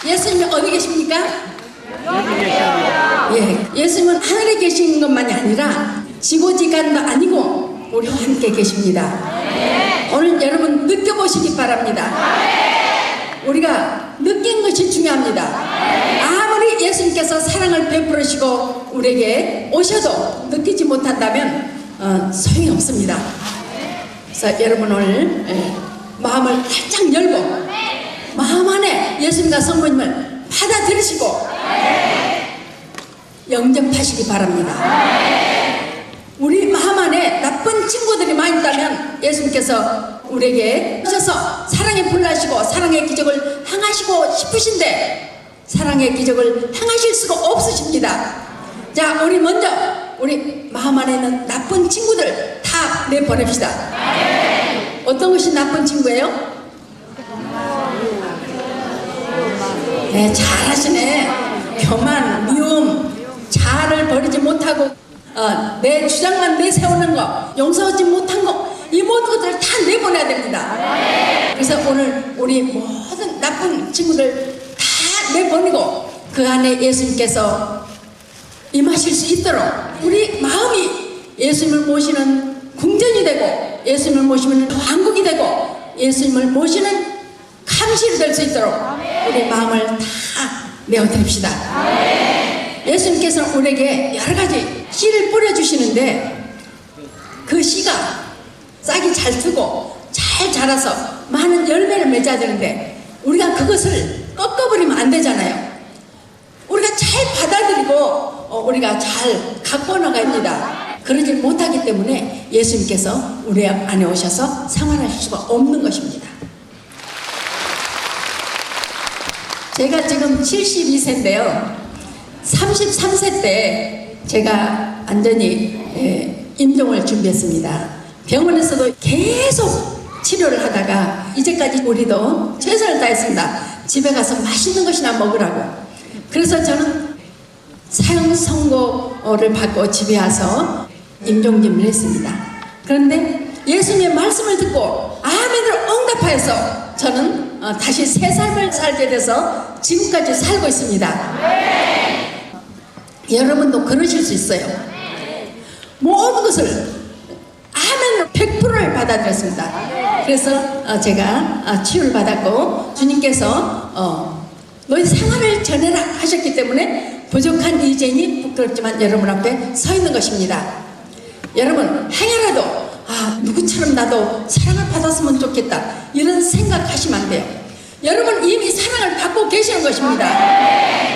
예수님이 어디 계십니까? 여기 계십니다. 예, 예수님은 하늘에 계신 것만이 아니라 지고지간도 아니고 우리와 함께 계십니다. 오늘 여러분 느껴보시기 바랍니다. 우리가 느낀 것이 중요합니다. 아무리 예수님께서 사랑을 베풀으시고 우리에게 오셔도 느끼지 못한다면 소용이 없습니다. 그래서 여러분 오늘 마음을 활짝 열고 마음 안에 예수님과 성부님을 받아들이시고 영접하시기 바랍니다. 우리 마음 안에 나쁜 친구들이 많이 있다면 예수님께서 우리에게 오셔서 사랑의 불을 하시고 사랑의 기적을 행하시고 싶으신데 사랑의 기적을 행하실 수가 없으십니다. 자, 우리 먼저 우리 마음 안에 있는 나쁜 친구들 다 내보냅시다. 어떤 것이 나쁜 친구예요? 네, 잘하시네. 교만, 미움, 자아를 버리지 못하고 내 주장만 내세우는 거, 용서하지 못한 거, 이 모든 것들을 다 내보내야 됩니다. 그래서 오늘 우리 모든 나쁜 친구들 다 내보내고 그 안에 예수님께서 임하실 수 있도록 우리 마음이 예수님을 모시는 궁전이 되고 예수님을 모시는 왕국이 되고 예수님을 모시는 감실이 될 수 있도록 우리 마음을 다 내어드립시다. 예수님께서는 우리에게 여러 가지 씨를 뿌려주시는데 그 씨가 싹이 잘 트고 잘 자라서 많은 열매를 맺어야 되는데 우리가 그것을 꺾어버리면 안 되잖아요. 우리가 잘 받아들이고 우리가 잘 갖고 나가야 합니다. 그러지 못하기 때문에 예수님께서 우리 안에 오셔서 생활하실 수가 없는 것입니다. 제가 지금 72세인데요 33세 때 제가 완전히 임종을 준비했습니다. 병원에서도 계속 치료를 하다가 이제까지 우리도 최선을 다했습니다. 집에 가서 맛있는 것이나 먹으라고. 그래서 저는 사형 선고를 받고 집에 와서 임종준비를 했습니다. 그런데 예수님의 말씀을 듣고 아멘으로 응답하여서 저는 다시 새 삶을 살게 돼서 지금까지 살고 있습니다. 여러분도 그러실 수 있어요. 모든 것을 아멘으로 100%를 받아들였습니다. 그래서 제가 치유를 받았고 주님께서 너희 생활을 전해라 하셨기 때문에 부족한 이제니 부끄럽지만 여러분 앞에 서 있는 것입니다. 여러분 행여라도 누구처럼 나도 사랑을 받았으면 좋겠다 이런 생각하시면 안 돼요. 여러분 이미 사랑을 받고 계시는 것입니다.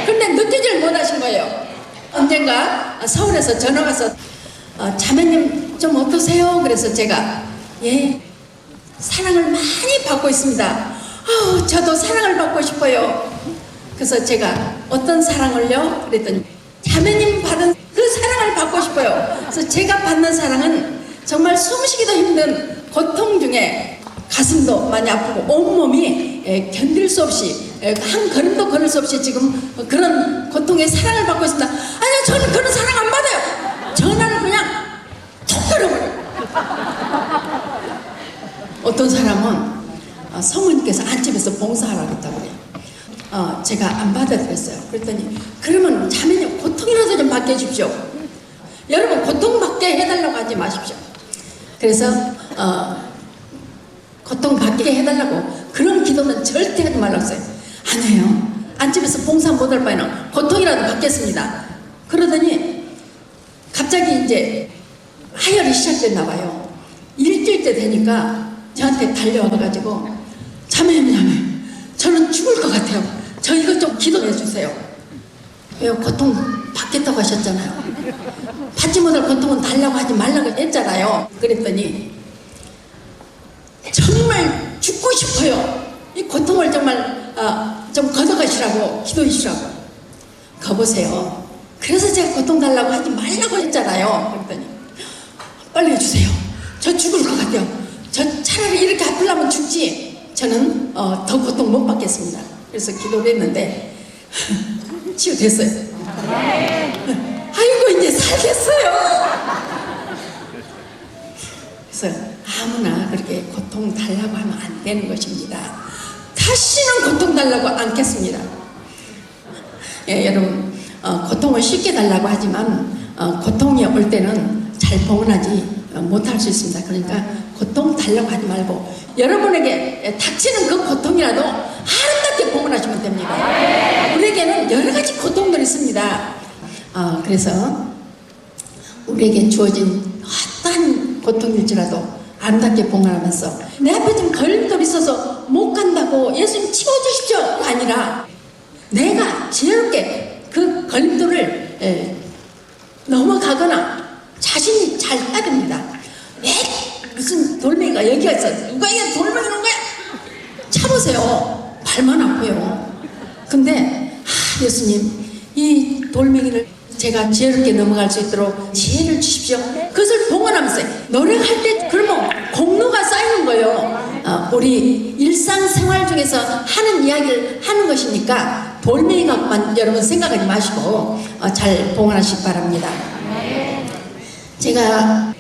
그런데 느끼질 못하신 거예요. 언젠가 서울에서 전화가 와서 자매님 좀 어떠세요? 그래서 제가 예 사랑을 많이 받고 있습니다. 저도 사랑을 받고 싶어요. 그래서 제가 어떤 사랑을요? 그랬더니 자매님 받은 그 사랑을 받고 싶어요. 그래서 제가 받는 사랑은 정말 숨쉬기도 힘든 고통 중에 가슴도 많이 아프고 온몸이 견딜 수 없이 한 걸음도 걸을 수 없이 지금 그런 고통의 사랑을 받고 있습니다. 아니요 저는 그런 사랑 안 받아요. 전화를 그냥 툭 끊어버려요. 어떤 사람은 성모님께서 안집에서 봉사하라고 했다고 해요. 제가 안 받아들였어요. 그랬더니 그러면 자매님 고통이라도 좀 받게 해주십시오. 여러분 고통받게 해달라고 하지 마십시오. 그래서 고통받게 해달라고 그런 기도는 절대 하지 말라고 했어요. 안 해요. 안집에서 봉사 못할 바에는 고통이라도 받겠습니다. 그러더니 갑자기 이제 하혈이 시작됐나 봐요. 일주일 때 되니까 저한테 달려와가지고 자매님 저는 죽을 것 같아요. 저 이것 좀 기도해 주세요. 왜요? 고통 받겠다고 하셨잖아요. 받지 못할 고통은 달라고 하지 말라고 했잖아요. 그랬더니 정말 죽고 싶어요. 이 고통을 정말 좀 걷어가시라고 기도해 주라고. 가보세요. 그래서 제가 고통 달라고 하지 말라고 했잖아요. 그랬더니 빨리 해주세요. 저 죽을 것 같아요. 저 차라리 이렇게 아프려면 죽지 저는 더 고통 못 받겠습니다. 그래서 기도를 했는데 치유됐어요. 아이고 이제 살겠어요. 그래서 아무나 그렇게 고통 달라고 하면 안 되는 것입니다. 다시는 고통 달라고 않겠습니다. 예, 여러분 고통을 쉽게 달라고 하지만 고통이 올 때는 잘 봉헌하지 못할 수 있습니다. 그러니까 고통 달라고 하지 말고 여러분에게 닥치는 그 고통이라도 아름답게 봉헌하시면 됩니다. 우리에게는 여러 가지 고통들이 있습니다. 그래서 우리에게 주어진 어떠한 고통일지라도 아름답게 봉헌하면서 내 앞에 좀 걸림돌이 있어서 못 간다고 예수님 치워주십시오가 아니라 내가 지혜롭게 그 걸림돌을 넘어가거나 자신이 잘 따릅니다. 무슨 돌멩이가 여기가 있어. 누가 이게 돌멩이 놓은 거야? 차보세요. 발만 아파요. 근데 예수님 이 돌멩이를 제가 지혜롭게 넘어갈 수 있도록 지혜를 주십시오. 그것을 봉헌하면서 노력할 때 그러면 공로가 쌓이는 거예요. 우리 일상생활 중에서 하는 이야기를 하는 것이니까 돌멩이 갖고만 여러분 생각하지 마시고 잘 봉헌하시기 바랍니다. 제가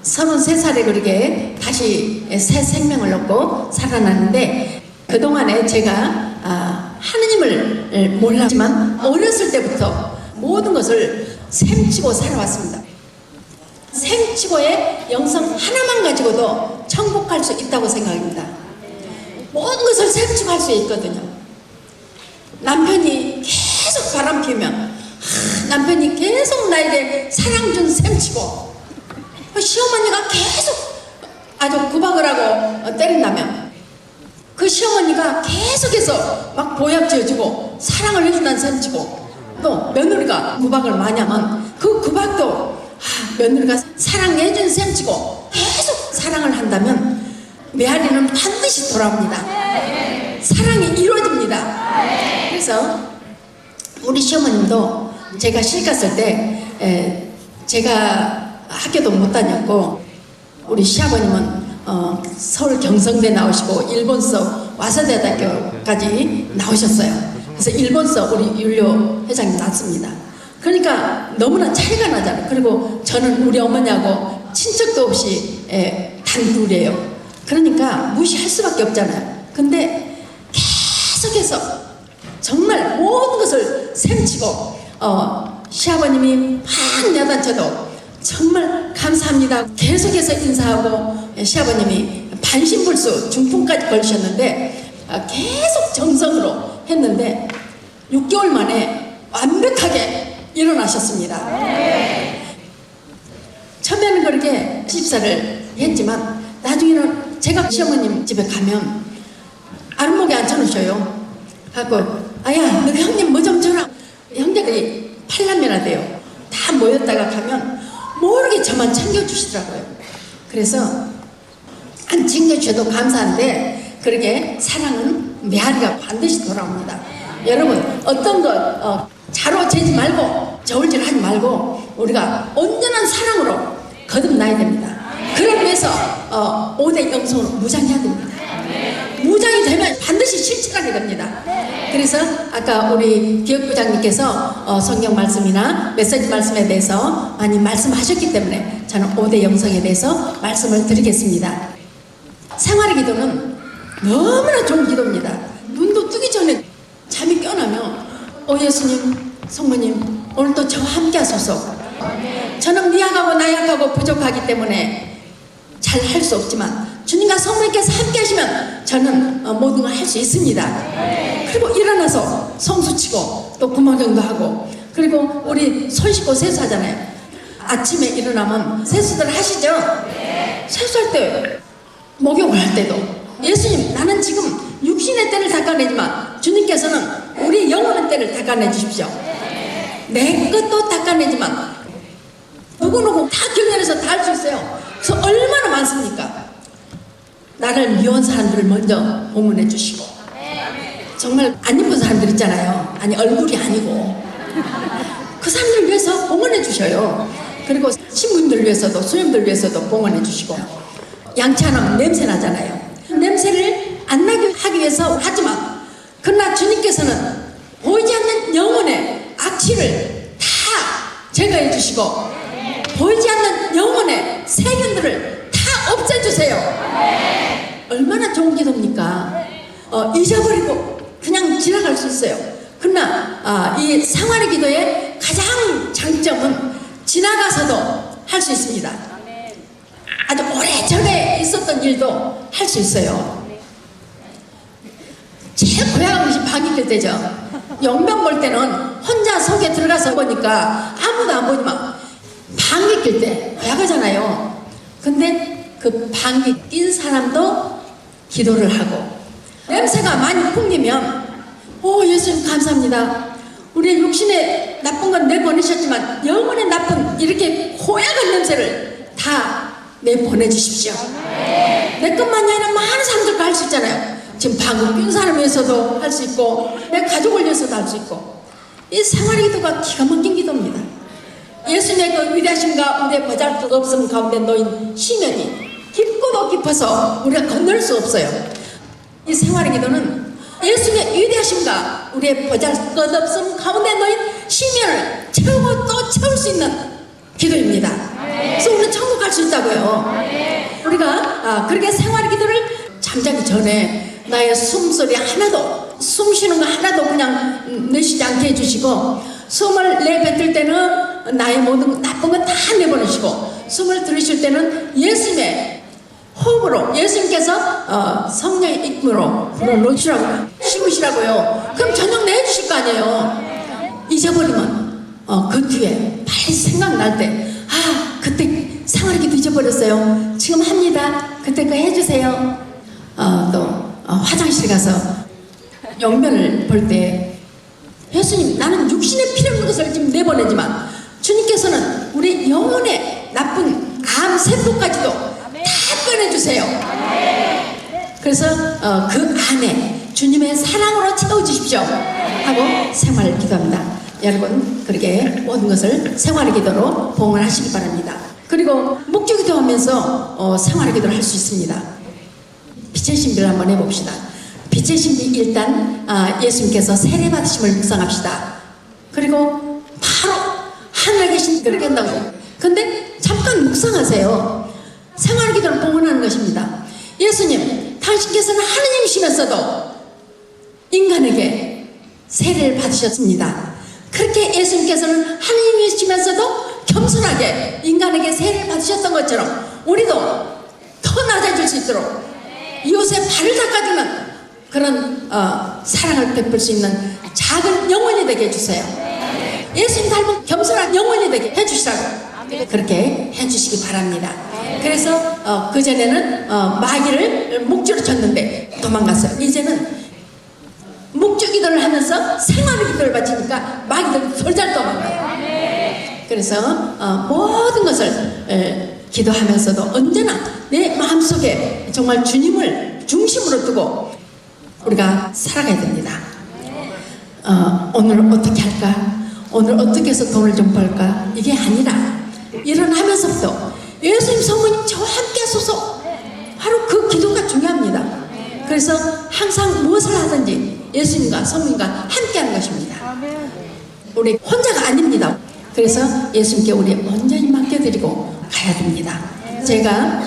33살에 그렇게 다시 새 생명을 얻고 살아났는데 그동안에 제가 하느님을 몰랐지만 어렸을 때부터 모든 것을 셈치고 살아왔습니다. 셈치고의 영성 하나만 가지고도 천국할 수 있다고 생각합니다. 모든 것을 셈치고 할 수 있거든요. 남편이 계속 바람 피우면 남편이 계속 나에게 사랑 준 셈치고 시어머니가 계속 아주 구박을 하고 때린다면 그 시어머니가 계속해서 막 보약 지어주고 사랑을 해준다는 셈치고 또 며느리가 구박을 많이 하면 그 구박도 며느리가 사랑해준 셈치고 계속 사랑을 한다면 메아리는 반드시 돌아옵니다. 사랑이 이루어집니다. 그래서 우리 시어머님도 제가 시집 갔을 때 제가 학교도 못 다녔고 우리 시아버님은 서울 경성대 나오시고 일본서 와세대대학교까지 나오셨어요. 그래서 일본서 우리 율료 회장님 낳습니다. 그러니까 너무나 차이가 나잖아요. 그리고 저는 우리 어머니하고 친척도 없이 단둘이에요. 그러니까 무시할 수밖에 없잖아요. 근데 계속해서 정말 모든 것을 셈치고 시아버님이 막 야단쳐도 정말 감사합니다. 계속해서 인사하고 시아버님이 반신불수 중풍까지 걸리셨는데 계속 정성으로 했는데 6개월 만에 완벽하게 일어나셨습니다. 처음에는 그렇게 시집살을 했지만 나중에는 제가 시어머님 집에 가면 아랫목에 앉혀놓으셔요. 하고 아야 너 형님 뭐 좀 줘라. 형제들이 8남매나 돼요. 다 모였다가 가면 모르게 저만 챙겨주시더라고요. 그래서 안 챙겨주셔도 감사한데 그렇게 사랑은 메아리가 반드시 돌아옵니다. 여러분 어떤 것 자로 재지 말고 저울질 하지 말고 우리가 온전한 사랑으로 거듭나야 됩니다. 그러기 위해서 5대 영성으로 무장해야 됩니다. 무장이 되면 반드시 실천하게 됩니다. 그래서 아까 우리 기획부장님께서 성경 말씀이나 메시지 말씀에 대해서 많이 말씀하셨기 때문에 저는 5대 영성에 대해서 말씀을 드리겠습니다. 생활의 기도는 너무나 좋은 기도입니다. 눈도 뜨기 전에 잠이 깨어나면 예수님, 성모님 오늘도 저와 함께 하소서. 저는 미약하고 나약하고 부족하기 때문에 잘 할 수 없지만 주님과 성모님께서 함께 하시면 저는 모든 걸 할 수 있습니다. 그리고 일어나서 성수치고 또 구멍경도 하고 그리고 우리 손 씻고 세수하잖아요. 아침에 일어나면 세수들 하시죠? 세수할 때 목욕을 할 때도 예수님 나는 지금 육신의 때를 닦아내지만 주님께서는 우리 영혼의 때를 닦아내 주십시오. 내 것도 닦아내지만 누구누구 다 경연해서 다 할 수 있어요. 그래서 얼마나 많습니까? 나를 미워한 사람들을 먼저 봉헌해 주시고 정말 안 예쁜 사람들 있잖아요. 아니 얼굴이 아니고 그 사람들 위해서 봉헌해 주셔요. 그리고 신부님들 위해서도 수녀님들 위해서도 봉헌해 주시고 양치 안 하면 냄새 나잖아요. 냄새를 안 나게 하기 위해서 하지만 그러나 주님께서는 보이지 않는 영혼의 악취를 다 제거해 주시고 보이지 않는 영혼의 세균들을 다 없애주세요. 얼마나 좋은 기도입니까? 잊어버리고 그냥 지나갈 수 있어요. 그러나 이 생활의 기도의 가장 장점은 지나가서도 할 수 있습니다. 아주 오래전에 있었던 일도 할 수 있어요. 제일 고약한 것이 방익일 때죠. 영병 볼 때는 혼자 속에 들어가서 보니까 아무도 안 보지만 방귀 낄 때 고약하잖아요. 근데 그 방귀 낀 사람도 기도를 하고 냄새가 많이 풍기면 예수님 감사합니다. 우리 육신에 나쁜 건 내보내셨지만 영혼에 나쁜 이렇게 고약한 냄새를 다 내보내주십시오. 내 것만이 아니라 많은 사람들과 할 수 있잖아요. 지금 방귀 낀 사람 위해서도 할 수 있고 내 가족을 위해서도 할 수 있고 이 생활의 기도가 기가 막힌 기도입니다. 예수님의 그 위대하심과 우리의 보잘것없음 가운데 놓인 시면이 깊고도 깊어서 우리가 건널 수 없어요. 이 생활의 기도는 예수님의 위대하심과 우리의 보잘것없음 가운데 놓인 시면을 채우고 또 채울 수 있는 기도입니다. 그래서 우리는 천국 갈 수 있다고요. 우리가 그렇게 생활의 기도를 잠자기 전에 나의 숨소리 하나도, 숨 쉬는 거 하나도 그냥 내쉬지 않게 해주시고, 숨을 내뱉을 때는 나의 모든 나쁜 건 다 내보내시고, 숨을 들이쉴 때는 예수님의 호흡으로, 예수님께서 성령의 이름으로 불어넣으시라고, 씹으시라고요. 그럼 저녁 내주실 거 아니에요. 잊어버리면 그 뒤에 빨리 생각날 때 그때 생활의 기도 잊어버렸어요. 지금 합니다. 그때 그거 해주세요. 또 화장실 가서 영변을 볼 때 예수님, 나는 육신에 필요 없는 것을 지금 내보내지만 주님께서는 우리 영혼의 나쁜 암 세포까지도 다 꺼내주세요. 그래서 그 안에 주님의 사랑으로 채워주십시오 하고 생활을 기도합니다. 여러분 그렇게 모든 것을 생활의 기도로 봉헌 하시기 바랍니다. 그리고 목주 기도하면서 생활의 기도를 할 수 있습니다. 빛의 신비를 한번 해봅시다. 빛의 신비 일단 예수님께서 세례 받으심을 묵상합시다. 그리고 바로 하늘에 계신 그렇게 한다고. 근데 잠깐 묵상하세요. 생활의 기도를 봉헌하는 것입니다. 예수님, 당신께서는 하느님이시면서도 인간에게 세례를 받으셨습니다. 그렇게 예수님께서는 하느님이시면서도 겸손하게 인간에게 세례를 받으셨던 것처럼 우리도 더 낮아질 수 있도록 이웃의 발을 닦아주는 그런 사랑을 베풀 수 있는 작은 영혼이 되게 해주세요. 예수님 닮은 겸손한 영혼이 되게 해주시라고 그렇게 해주시기 바랍니다. 그래서 그전에는 마귀를 목줄로 쳤는데 도망갔어요. 이제는 목주 기도를 하면서 생활의 기도를 바치니까 마귀들 덜잘 도망가요. 그래서 모든 것을 기도하면서도 언제나 내 마음속에 정말 주님을 중심으로 두고 우리가 살아가야 됩니다. 오늘 어떻게 할까? 오늘 어떻게 해서 돈을 좀 벌까? 이게 아니라 일어나면서부터 예수님 성모님 저와 함께 하소서, 바로 그 기도가 중요합니다. 그래서 항상 무엇을 하든지 예수님과 성모님과 함께 하는 것입니다. 우리 혼자가 아닙니다. 그래서 예수님께 우리 온전히 맡겨드리고 가야 됩니다. 제가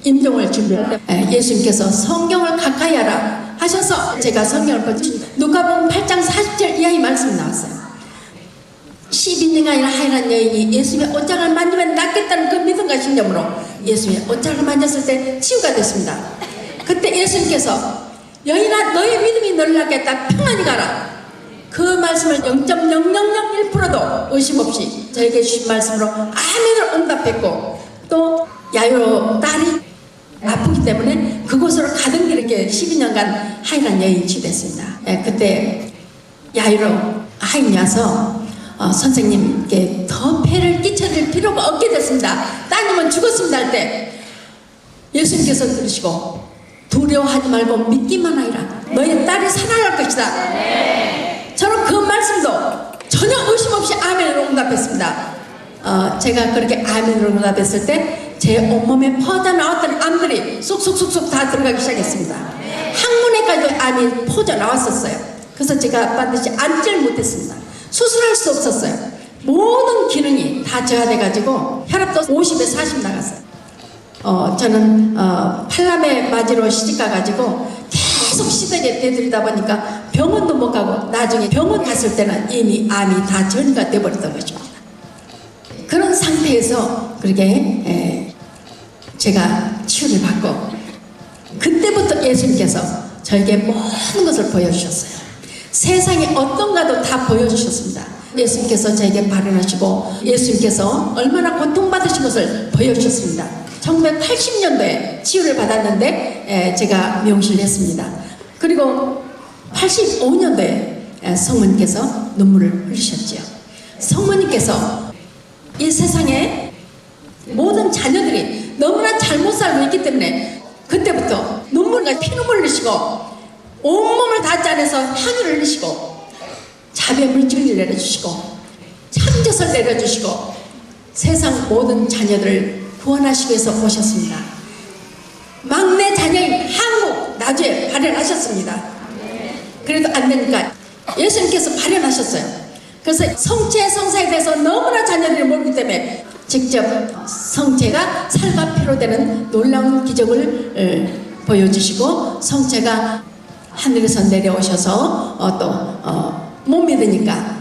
임종을 준비할 때 예수님께서 성경을 가까이 하라 하셔서 제가 성경을 펼친 누가복음 8장 40절 이하의 말씀이 나왔어요. 12년이 아니라 하얀 여인이 예수님의 옷장을 만지면 낫겠다는 그 믿음과 신념으로 예수님의 옷장을 만졌을 때 치유가 됐습니다. 그때 예수님께서 여인아, 너의 믿음이 너를 낫겠다, 평안히 가라. 그 말씀을 0.0001%도 의심 없이 저에게 주신 말씀으로 아멘을 응답했고, 또 야이로 딸이 아프기 때문에 그곳으로 가던 길에 이렇게 12년간 하인한 여인이 치유됐습니다. 그때 야이로 하인이 와서 선생님께 더 폐를 끼쳐드릴 필요가 없게 됐습니다. 따님은 죽었습니다 할 때 예수님께서 들으시고 두려워하지 말고 믿기만 하리라. 너의 딸이 살아날 것이다. 저는 그 말씀도 전혀 의심 없이 아멘으로 응답했습니다. 제가 그렇게 아멘으로 응답했을 때 제 온몸에 퍼져나왔던 암들이 쏙쏙쏙쏙 다 들어가기 시작했습니다. 항문에까지도 암이 퍼져나왔었어요. 그래서 제가 반드시 앉지를 못했습니다. 수술할 수 없었어요. 모든 기능이 다 저하돼가지고 혈압도 50에 40 나갔어요. 저는 팔남의 맞이로 시집가가지고 계속 시댁에 대들이다 보니까 병원도 못 가고 나중에 병원 갔을 때는 이미 암이 다 전이가 돼버렸던 것입니다. 그런 상태에서 그렇게 제가 치유를 받고 그때부터 예수님께서 저에게 모든 것을 보여주셨어요. 세상에 어떤가도 다 보여주셨습니다. 예수님께서 저에게 발현하시고 예수님께서 얼마나 고통받으신 것을 보여주셨습니다. 1980년도에 치유를 받았는데 제가 명시를 했습니다. 그리고 85년도에 성모님께서 눈물을 흘리셨지요. 성모님께서 이 세상에 모든 자녀들이 너무나 잘못 살고 있기 때문에 그때부터 눈물과 피눈물을 흘리시고 온몸을 다 짜내서 향유를 흘리시고 자비의 물질을 내려주시고 참젓을 내려주시고 세상 모든 자녀들을 구원하시기 위해서 오셨습니다. 막내 자녀인 한국 나주에 발현하셨습니다. 그래도 안 되니까 예수님께서 발현하셨어요. 그래서 성체 성사에 대해서 너무나 자녀들이 모르기 때문에 직접 성체가 살과 피로 되는 놀라운 기적을 보여주시고 성체가 하늘에서 내려오셔서 못 믿으니까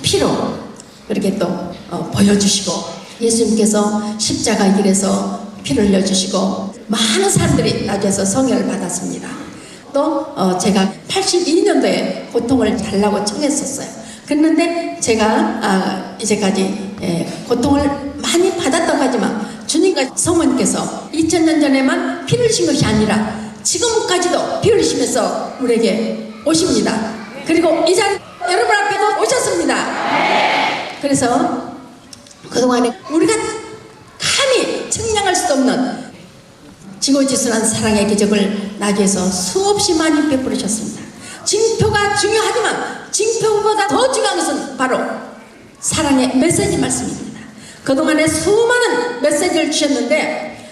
피로 그렇게 또 보여주시고 예수님께서 십자가 길에서 피를 흘려주시고 많은 사람들이 나중에서 성령을 받았습니다. 또 제가 82년도에 고통을 달라고 청했었어요. 그랬는데 제가 이제까지 고통을 많이 받았다고 하지만 주님과 성모님께서 2000년 전에만 피를 흘리신 것이 아니라 지금까지도 피 흘리시면서 우리에게 오십니다. 그리고 이 자리 여러분 앞에도 오셨습니다. 그래서 그동안에 우리가 감히 측량할 수도 없는 지고지순한 사랑의 기적을 나주에서 수없이 많이 베풀으셨습니다. 징표가 중요하지만 징표보다 더 중요한 것은 바로 사랑의 메시지 말씀입니다. 그동안에 수많은 메시지를 주셨는데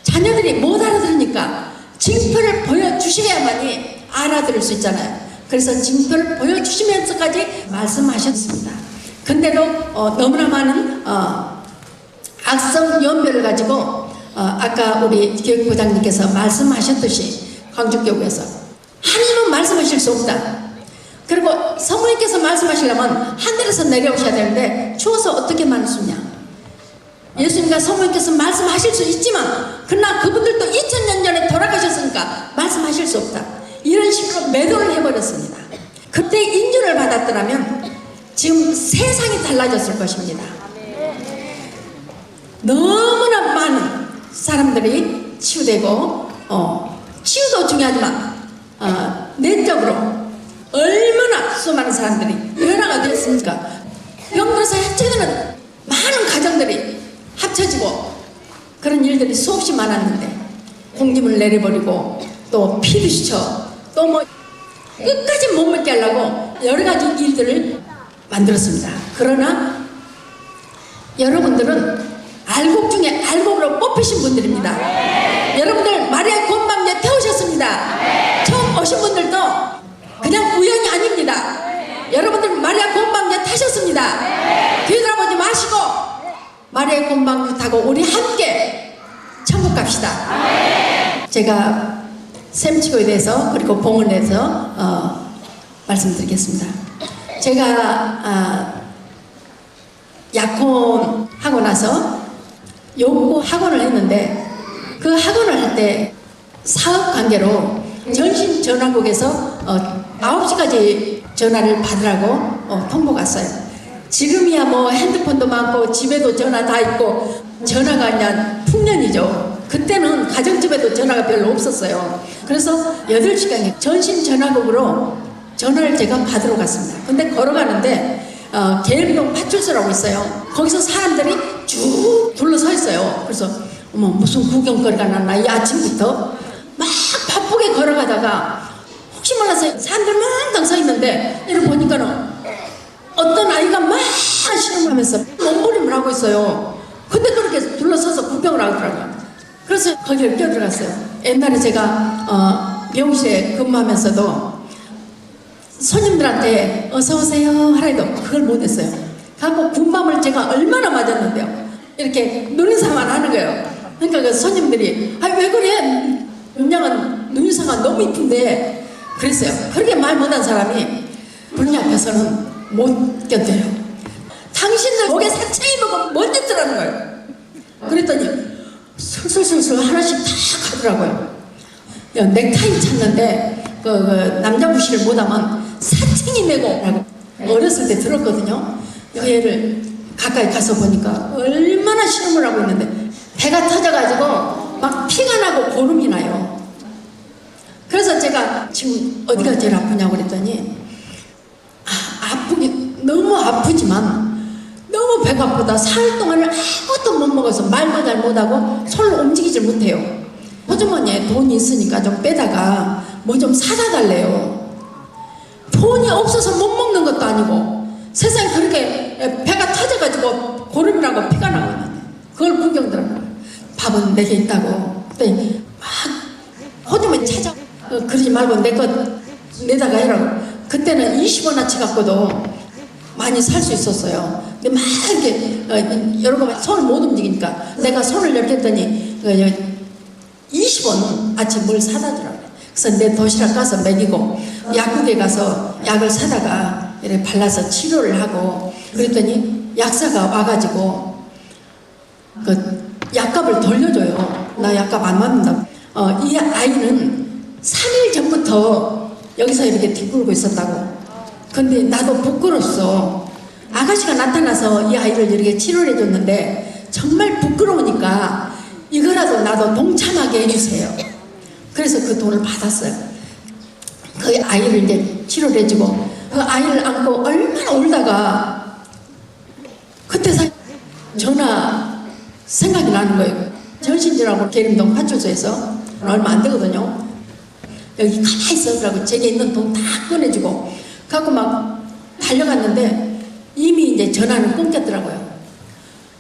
자녀들이 못 알아들으니까 징표를 보여주셔야만이 알아들을 수 있잖아요. 그래서 징표를 보여주시면서까지 말씀하셨습니다. 근데도 너무나 많은 악성 연배를 가지고 아까 우리 교육부장님께서 말씀하셨듯이 광주교구에서 하나님은 말씀하실 수 없다. 그리고 성모님께서 말씀하시려면 하늘에서 내려오셔야 되는데 추워서 어떻게 말할 수 있냐. 예수님과 성모님께서 말씀하실 수 있지만 그러나 그분들도 2000년 전에 돌아가셨으니까 말씀하실 수 없다. 이런 식으로 매도를 해버렸습니다. 그때 인준을 받았더라면 지금 세상이 달라졌을 것입니다. 너무나 많은 사람들이 치유되고 치유도 중요하지만 내적으로 얼마나 수많은 사람들이 변화가 됐습니까? 병들어서 해체되는 많은 가정들이 합쳐지고 그런 일들이 수없이 많았는데 공님을 내려버리고 또 피도 시쳐 또 뭐 끝까지 못 먹게 하려고 여러 가지 일들을 만들었습니다. 그러나 여러분들은 알곡 중에 알곡으로 뽑히신 분들입니다. 여러분들 마리아 곤방에 태우셨습니다. 처음 오신 분들도 그냥 우연이 아닙니다. 여러분들 마리아 곤방에 타셨습니다. 뒤돌아보지 마시고 마리아 곤방 타고 우리 함께 천국 갑시다. 제가 샘치고에 대해서 그리고 봉헌에 대해서 말씀드리겠습니다. 제가 약혼하고 나서 요구 학원을 했는데 그 학원을 할 때 사업 관계로 전신전화국에서 9시까지 전화를 받으라고 통보가 왔어요. 지금이야 뭐 핸드폰도 많고 집에도 전화 다 있고 전화가 그냥 풍년이죠. 그때는 가정집에도 전화가 별로 없었어요. 그래서 8시간에 전신전화국으로 전화를 제가 받으러 갔습니다. 근데 걸어가는데 계엄동 파출소라고 있어요. 거기서 사람들이 쭉 둘러서 있어요. 그래서 어머 무슨 구경거리가 났나 이 아침부터 막 바쁘게 걸어가다가 혹시 몰라서 사람들 막 서 있는데 이러고 보니까는 어떤 아이가 막 신음하면서 몸부림을 하고 있어요. 근데 그렇게 둘러서서 구경을 하더라고요. 그래서 거기를 뛰어들어갔어요. 옛날에 제가 미용실에 근무하면서도 손님들한테 어서오세요 하라해도 그걸 못했어요. 갖고 군밤을 제가 얼마나 맞았는데요. 이렇게 눈인사만 하는 거예요. 그러니까 그 손님들이 아 왜 그래? 윤양은 눈인사가 너무 이쁜데 그랬어요. 그렇게 말 못한 사람이 부모님 앞에서는 못 견뎌요. 당신들 목에 사창이 먹으면 못 듣더라는 거예요. 그랬더니 술술술술 하나씩 다 가더라고요. 넥타이 찾는데 그 남자 부시를 못하면 사창이 메고 어렸을 때 들었거든요. 그 애를 가까이 가서 보니까 얼마나 시험을 하고 있는데 배가 터져가지고 막 피가 나고 고름이 나요. 그래서 제가 지금 어디가 제일 아프냐고 그랬더니 아프기 너무 아프지만 너무 배가 아프다. 사흘 동안을 아무것도 못 먹어서 말도 잘 못하고 손을 움직이질 못해요. 호주머니에 돈이 있으니까 좀 빼다가 뭐 좀 사다 달래요. 돈이 없어서 못 먹는 것도 아니고 세상에 그렇게 배가 터져가지고 고름이라고 피가 나고 있는데 그걸 구경더라고요. 밥은 내게 있다고. 그랬더니 막 호주머니 찾아 그러지 말고 내 것 내다가 해라고. 그때는 20원어치 갖고도 많이 살 수 있었어요. 근데 막 이렇게 여러 번 손을 못 움직이니까 내가 손을 이렇게 했더니 20원어치 뭘 사다 주라고. 그래서 내 도시락 가서 먹이고 약국에 가서 약을 사다가 이렇게 발라서 치료를 하고 그랬더니 약사가 와가지고 그 약값을 돌려줘요. 나 약값 안 받는다. 이 아이는 3일 전부터 여기서 이렇게 뒹굴고 있었다고. 근데 나도 부끄럽소. 아가씨가 나타나서 이 아이를 이렇게 치료를 해줬는데 정말 부끄러우니까 이거라도 나도 동참하게 해주세요. 그래서 그 돈을 받았어요. 그 아이를 이제 치료를 해주고 그 아이를 안고 얼마나 울다가 그때 전화 생각이 나는 거예요. 전신질하고 계림동 파출소에서 얼마 안 되거든요. 여기 가만히 있으라고 제게 있는 돈 다 꺼내주고 갖고 막 달려갔는데 이미 이제 전화는 끊겼더라고요.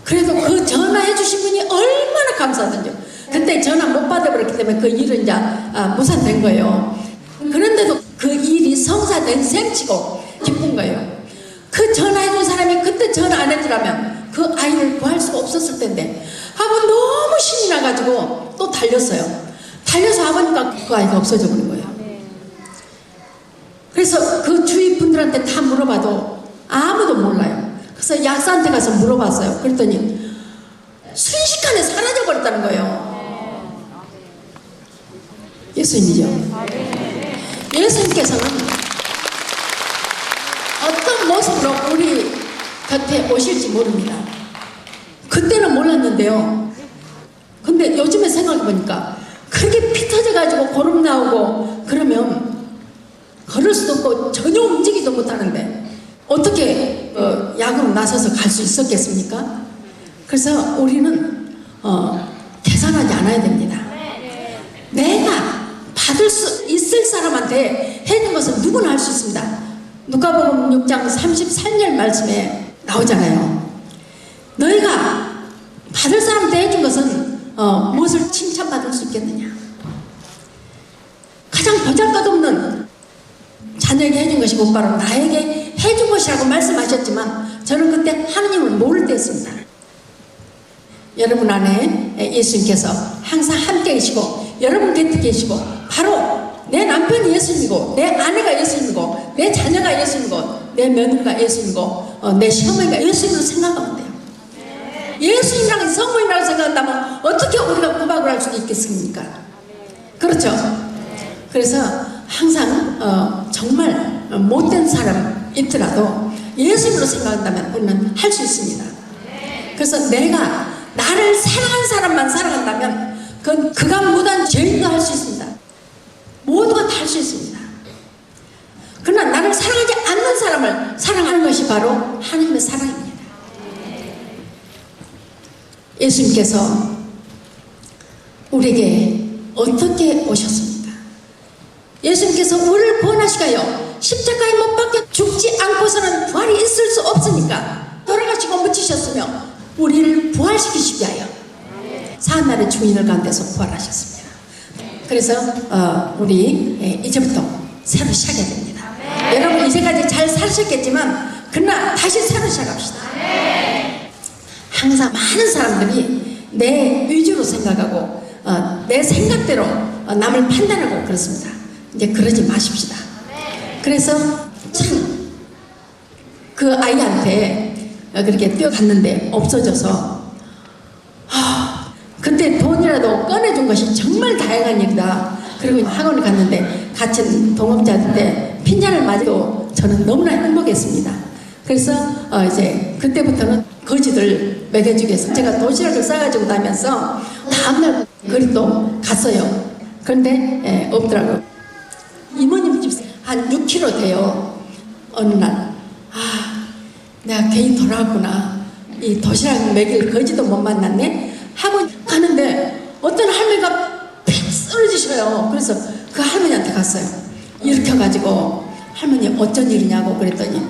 그래도 그 전화해 주신 분이 얼마나 감사하던지요. 그때 전화 못 받아버렸기 때문에 그 일은 이제 무산된 거예요. 그런데도 그 일이 성사된 셈치고 기쁜 거예요. 그 전화해 준 사람이 그때 전화 안 해주라면 그 아이를 구할 수가 없었을 텐데 아버님 너무 신이 나가지고 또 달렸어요. 달려서 아버니까 그 아이가 없어져 버린 거예요. 그래서 그 주위 분들한테 다 물어봐도 아무도 몰라요. 그래서 약사한테 가서 물어봤어요. 그랬더니 순식간에 사라져 버렸다는 거예요. 예수님이죠. 예수님께서는 어떤 모습으로 우리 곁에 오실지 모릅니다. 그때는 몰랐는데요. 근데 요즘에 생각해보니까 그렇게 피 터져가지고 고름 나오고 그러면 걸을 수도 없고 전혀 움직이지도 못하는데 어떻게 약으로 나서서 갈 수 있었겠습니까? 그래서 우리는 계산하지 않아야 됩니다. 내가 받을 수 있을 사람한테 해준 것은 누구나 할 수 있습니다. 누가복음 6장 33절 말씀에 나오잖아요. 너희가 받을 사람한테 해준 것은 무엇을 칭찬받을 수 있겠느냐. 가장 보잘것없는 자녀에게 해준 것이 곧바로 나에게 해준 것이라고 말씀하셨지만 저는 그때 하느님을 모를 때였습니다. 여러분 안에 예수님께서 항상 함께 계시고 여러분 곁에 계시고 바로 내 남편이 예수님이고 내 아내가 예수님이고 내 자녀가 예수님이고 내 며느리가 예수님이고 내 시어머니가 예수님으로 생각하면 돼요. 예수님이랑 성모님이라고 생각한다면 어떻게 우리가 구박을 할 수 있겠습니까? 그렇죠? 그래서 항상 정말 못된 사람 있더라도 예수님으로 생각한다면 우리는 할 수 있습니다. 그래서 내가 나를 사랑한 사람만 사랑한다면 그건 그가 무단 죄인도 할 수 있습니다. 모두가 다 할 수 있습니다. 그러나 나를 사랑하지 않는 사람을 사랑하는 것이 바로 하나님의 사랑입니다. 예수님께서 우리에게 어떻게 오셨습니까? 예수님께서 우리를 구원하시가요 십자가에 못 박혀 죽지 않고서는 부활이 있을 수 없으니까 돌아가시고 묻히셨으며 우리를 부활시키시기 위하여 사한날의 주인을 가운데서 부활하셨습니다. 그래서 우리 이제부터 새로 시작해야 됩니다. 여러분 이제까지 잘 사셨겠지만 그러나 다시 새로 시작합시다. 항상 많은 사람들이 내 위주로 생각하고 내 생각대로 남을 판단하고 그렇습니다. 이제 그러지 마십시다. 그래서 참 그 아이한테 그렇게 뛰어갔는데 없어져서 그때 돈이라도 꺼내준 것이 정말 다양한 일이다. 그리고 학원을 갔는데 같이 동업자한테 핀잔을 맞고 저는 너무나 행복했습니다. 그래서 이제 그때부터는 거지들 먹여주기 위해서 제가 도시락을 싸가지고 다니면서 다음날 거리도 갔어요. 그런데 없더라고요. 이모님 집 한 6km 돼요. 어느 날 내가 괜히 돌아왔구나. 이 도시락 먹일 거지도 못 만났네 하고 가는데 어떤 할머니가 픽 쓰러지셔요. 그래서 그 할머니한테 갔어요. 일으켜가지고 할머니 어쩐 일이냐고 그랬더니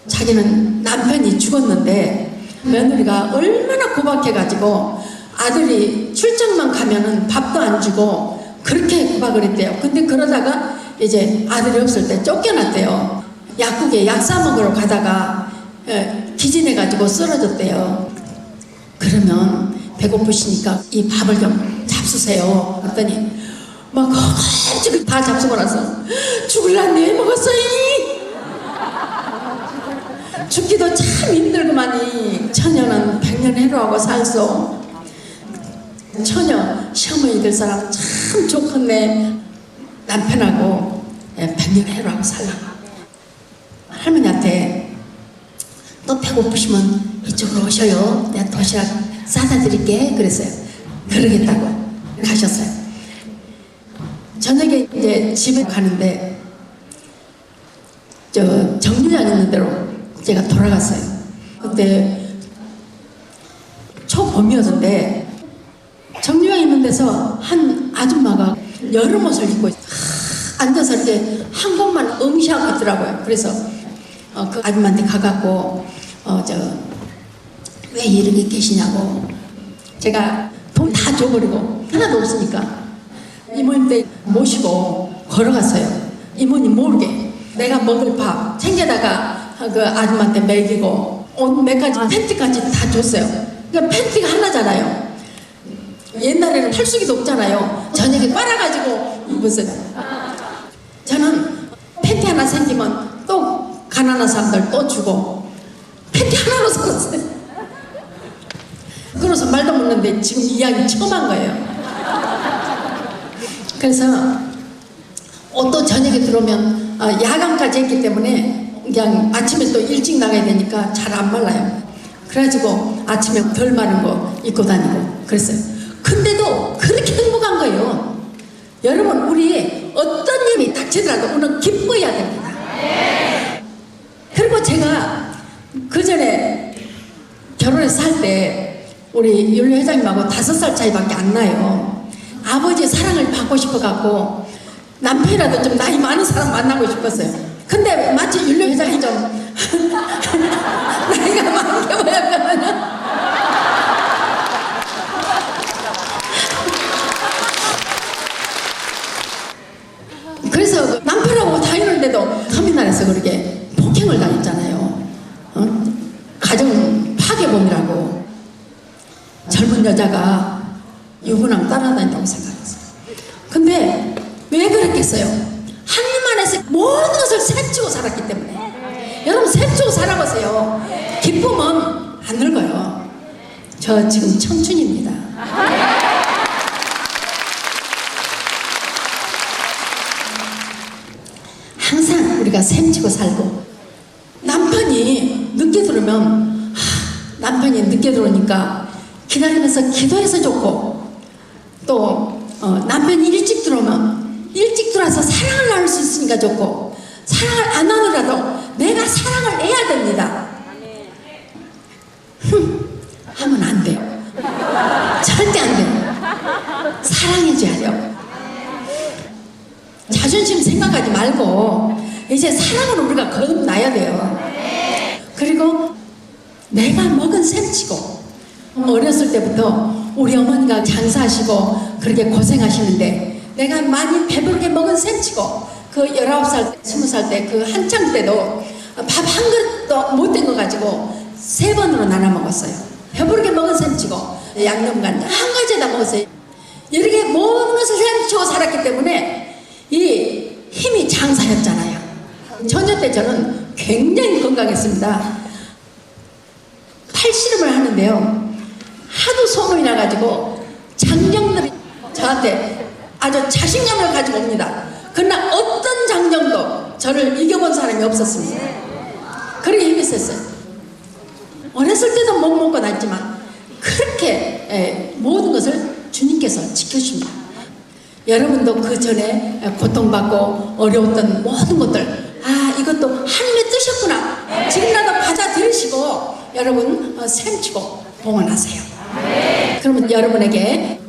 자기는 남편이 죽었는데 며느리가 얼마나 구박해가지고 아들이 출장만 가면은 밥도 안 주고 그렇게 구박을 했대요. 근데 그러다가 이제 아들이 없을 때 쫓겨났대요. 약국에 약 싸먹으러 가다가 기진해가지고 쓰러졌대요. 그러면 배고프시니까 이 밥을 좀 잡수세요. 그랬더니 막 지금 다 잡수고 나서 죽을란데 먹었어요. 죽기도 참 힘들구만이. 처녀는 100년 해로하고 살소. 처녀 시어머니 될 사람 참 좋겠네. 남편하고 100년 해로하고 살라. 할머니한테 또 배고프시면 이쪽으로 오셔요. 내가 도시락 싸다 드릴게. 그랬어요. 그러겠다고 가셨어요. 저녁에 이제 집에 가는데 저 정류장 있는 데로 제가 돌아갔어요. 그때 초봄이었는데 정류장 있는 데서 한 아줌마가 여름 옷을 입고 앉아서 이렇게 한 곳만 응시하고 있더라고요. 그래서 그 아줌마한테 가갖고 왜 이렇게 계시냐고. 제가 돈 다 줘버리고 하나도 없으니까 이모님 댁 모시고 걸어갔어요. 이모님 모르게 내가 먹을 밥 챙겨다가 그 아줌마한테 먹이고 옷 몇 가지 팬티까지 다 줬어요. 그러니까 팬티가 하나잖아요. 옛날에는 탈수기도 없잖아요. 저녁에 빨아가지고 입었어요. 저는 팬티 하나 생기면 또 가난한 사람들 또 주고 팬티 하나로 살았어요. 그래서 말도 못했는데 지금 이야기 처음 한 거예요. 그래서 옷도 저녁에 들어오면 야간까지 했기 때문에 그냥 아침에 또 일찍 나가야 되니까 잘 안 말라요. 그래가지고 아침에 덜 마른 거 입고 다니고 그랬어요. 근데도 그렇게 행복한 거예요. 여러분, 우리 어떤 일이 닥치더라도 우리는 기뻐해야 됩니다. 그리고 제가 그 전에 결혼해서 살 때 우리 윤리 회장님하고 5살 차이밖에 안 나요. 아버지의 사랑을 받고 싶어갖고 남편이라도 좀 나이 많은 사람 만나고 싶었어요. 근데 마치 윤리 회장이 좀 나이가 많게 보였거든요. 그래서 남편하고 다니는데도 터미널에서 그렇게 폭행을 당했잖아요. 가정 파괴범이라고. 젊은 여자가 유부남 따라다닌다고 생각했어요. 근데 왜 그랬겠어요? 하나님 안에서 모든 것을 셈치고 살았기 때문에. 여러분, 셈치고 살아보세요. 기쁨은 안 늙어요. 저 지금 청춘입니다. 항상 우리가 셈치고 살고, 남편이 늦게 들어오면 남편이 늦게 들어오니까 기다리면서 기도해서 좋고, 또 남편이 일찍 들어오면 일찍 들어와서 사랑을 나눌 수 있으니까 좋고, 사랑을 안 하더라도 내가 사랑을 해야 됩니다. 하면 안 돼요. 절대 안 돼요. 사랑해줘야 돼요. 자존심 생각하지 말고 이제 사랑으로 우리가 거듭나야 돼요. 그리고 내가 먹은 셈치고. 어렸을 때부터 우리 어머니가 장사하시고 그렇게 고생하시는데 내가 많이 배부르게 먹은 셈치고, 그 19살, 20살 때 그 한창 때도 밥 한 그릇도 못 된 거 가지고 3번으로 나눠 먹었어요. 배부르게 먹은 셈치고 양념간장 한 가지에다 먹었어요. 이렇게 모든 것을 헤엄치고 살았기 때문에 이 힘이 장사였잖아요. 처녀 때 저는 굉장히 건강했습니다. 팔씨름을 하는데요, 하도 소문이 나가지고 장정들이 저한테 아주 자신감을 가지고 옵니다. 그러나 어떤 장정도 저를 이겨본 사람이 없었습니다. 그렇게 힘이 있었어요. 어렸을 때도 못 먹고 났지만 그렇게 모든 것을 주님께서 지켜주십니다. 여러분도 그 전에 고통받고 어려웠던 모든 것들, 아, 이것도 하나님의 뜻이었구나, 지금이라도 받아들이시고 여러분 샘치고 봉헌하세요. 그러면 여러분에게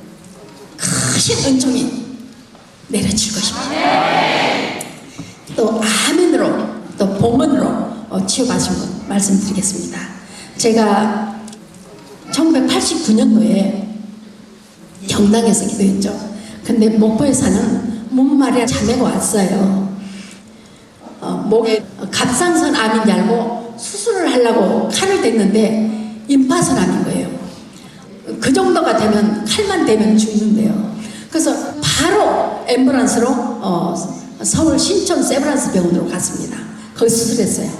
크신 은총이 내려질 것입니다. 또 아멘으로, 또 봉헌으로 치유받으신 분 말씀드리겠습니다. 제가 1989년도에 경당에서 기도했죠. 근데 목포에 사는 문마리아 자매가 왔어요. 목에 갑상선 암인 줄 알고 수술을 하려고 칼을 댔는데 임파선 암인 거예요. 그 정도가 되면, 칼만 대면 죽는데요. 그래서 바로 앰뷸런스로 서울 신촌 세브란스 병원으로 갔습니다. 거기 수술했어요.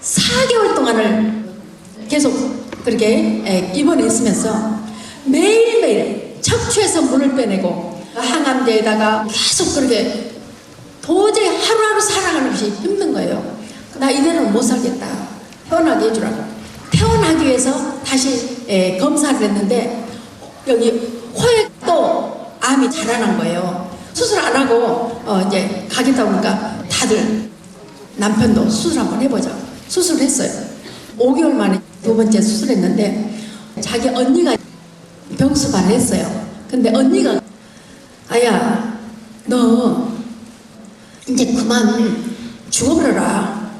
4개월 동안을 계속 그렇게 입원해 있으면서 매일매일 척추에서 물을 빼내고 항암제에다가 계속 그렇게 도저히 하루하루 살아가는 것이 힘든 거예요. 나 이대로는 못 살겠다, 떠나게 해주라고. 퇴원하기 위해서 다시 검사를 했는데 여기 코에 또 암이 자라난 거예요. 수술 안 하고 이제 가겠다 보니까 다들 남편도 수술 한번 해보자. 수술을 했어요. 5개월 만에 두 번째 수술했는데 자기 언니가 병수발을 했어요. 근데 언니가, 아야, 너 이제 그만 죽어버려라.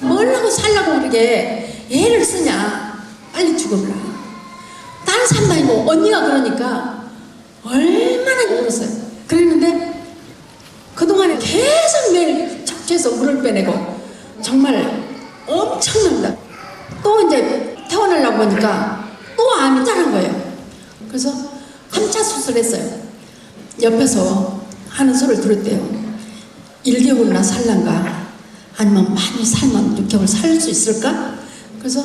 뭘 하고 살라고 그렇게 애를 쓰냐. 빨리 죽어버려. 다른 사람도 아니고 언니가 그러니까 얼마나 울었어요. 그랬는데 그동안에 계속 매일 척추에서 물을 빼내고 정말 엄청납니다. 또 이제 퇴원하려고 하니까 또 암이 자란 거예요. 그래서 3차 수술했어요. 옆에서 하는 소리를 들었대요. 1개월이나 살란가, 아니면 많이 살면 6개월 살 수 있을까? 그래서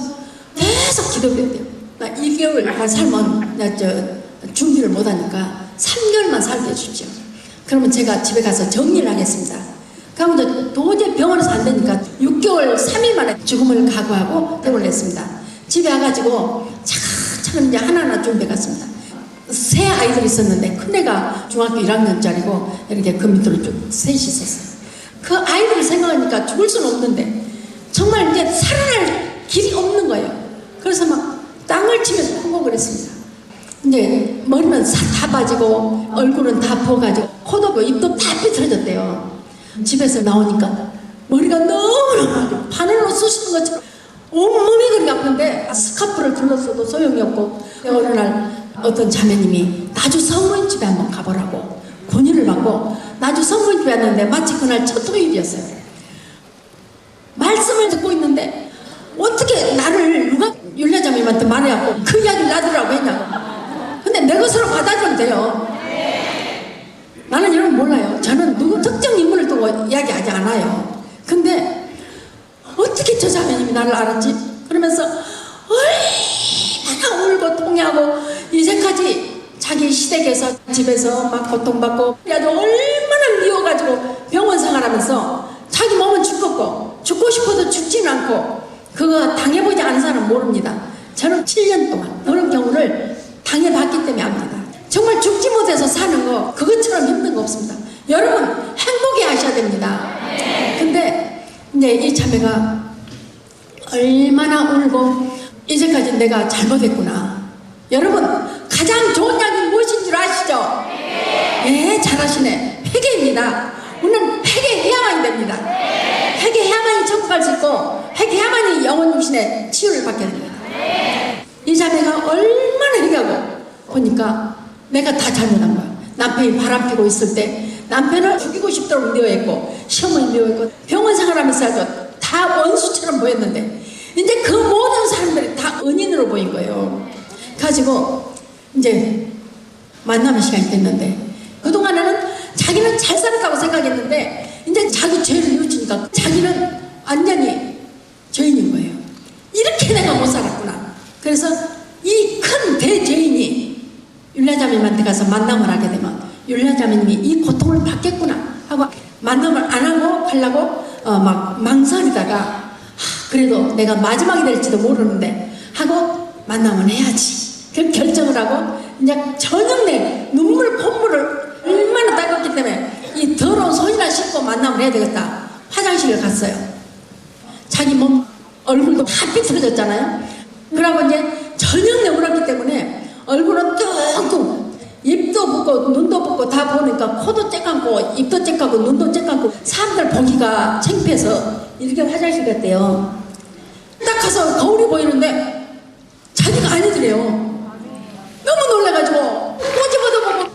계속 기도했대요. 나 1개월만 살면 나 준비를 못하니까 3개월만 살게 해주십시오. 그러면 제가 집에 가서 정리를 하겠습니다. 그러면 도저히 병원에서 안 되니까 6개월 3일 만에 죽음을 각오하고 퇴원을 했습니다. 집에 와가지고 차근차근 이제 하나하나 준비해 갔습니다. 세 아이들이 있었는데 큰애가 중학교 1학년짜리고 이렇게 그 밑으로 쭉 셋이 있었어요. 그 아이들을 생각하니까 죽을 수는 없는데 정말 이제 살아날 길이 없는 거예요. 그래서 막 땅을 치면서 후복을 했습니다. 이제 머리는 다 빠지고 얼굴은 다 부어가지고 코도 입도 다 삐뚤어졌대요. 집에서 나오니까 머리가 너무 바늘로 쑤시는 것처럼 온몸이 그렇게 아픈데 스카프를 둘렀어도 소용이 없고, 어느 날 어떤 자매님이 나주 성모님 집에 한번 가보라고 권유를 받고 나주 성모님 집에 왔는데 마치 그날 첫 토요일이었어요. 말씀을 듣고 있는데 어떻게 나를 누가 율례자매님한테 말해갖고 그 이야기를 놔두라고 했냐고. 근데 내 것으로 받아주면 돼요. 나는 여러분 몰라요. 저는 누구 특정 인물을 두고 이야기하지 않아요. 근데 어떻게 저 자매님이 나를 알았지? 그러면서 얼마나 울고 통해하고 이제까지 자기 시댁에서 집에서 막 고통받고 아주 얼마나 미워가지고 병원 생활하면서 자기 몸은 죽었고 죽고 싶어도 죽지는 않고 그거 당해보지 않은 사람은 모릅니다. 저는 7년 동안 그런 경우를 당해봤기 때문에 압니다. 정말 죽지 못해서 사는 거 그것처럼 힘든 거 없습니다. 여러분 행복해 하셔야 됩니다. 근데 이제 이 자매가 얼마나 울고 이제까지 내가 잘못했구나. 여러분 가장 좋은 약이 무엇인 줄 아시죠? 네, 잘하시네. 회개입니다. 우리는 회개해야만 됩니다. 회개해야만이 천국 갈 수 있고 회개해야만이 영혼 육신의 치유를 받게 됩니다. 이 자매가 얼마나 회개하고 보니까 내가 다 잘못한 거야. 남편이 바람피고 있을 때 남편을 죽이고 싶도록 미워했고 시어머니 미워했고 병원 생활하면서 아주 다 원수처럼 보였는데 이제 그 모든 사람들이 다 은인으로 보인 거예요. 가지고 이제 만남의 시간이 됐는데, 그동안에는 자기는 잘 살았다고 생각했는데 이제 자기 죄를 뉘우치니까 자기는 완전히 죄인인 거예요. 이렇게 내가 못 살았구나. 그래서 이 큰 대죄인이 율라자매한테 가서 만남을 하게 되면 율라자매님이 이 고통을 받겠구나 하고 만남을 안 하고 가려고 막 망설이다가 그래도 내가 마지막이 될지도 모르는데 하고 만남을 해야지. 그 결정을 하고 이제 저녁 내 눈물 콧물을 얼마나 닦았기 때문에 이 더러운 손이나 씻고 만남을 해야 되겠다. 화장실을 갔어요. 자기 몸 얼굴도 다 삐뚤어졌잖아요. 그러고 이제 저녁 내 울었기 때문에 얼굴은 뚱뚱, 입도 붓고 눈도 붓고 다 보니까 코도 째감고 입도 째감고 눈도 째감고 사람들 보기가 창피해서 이렇게 화장실 갔대요. 딱 가서 거울이 보이는데 자기가 아니더래요. 너무 놀라가지고 꼬집어도 보고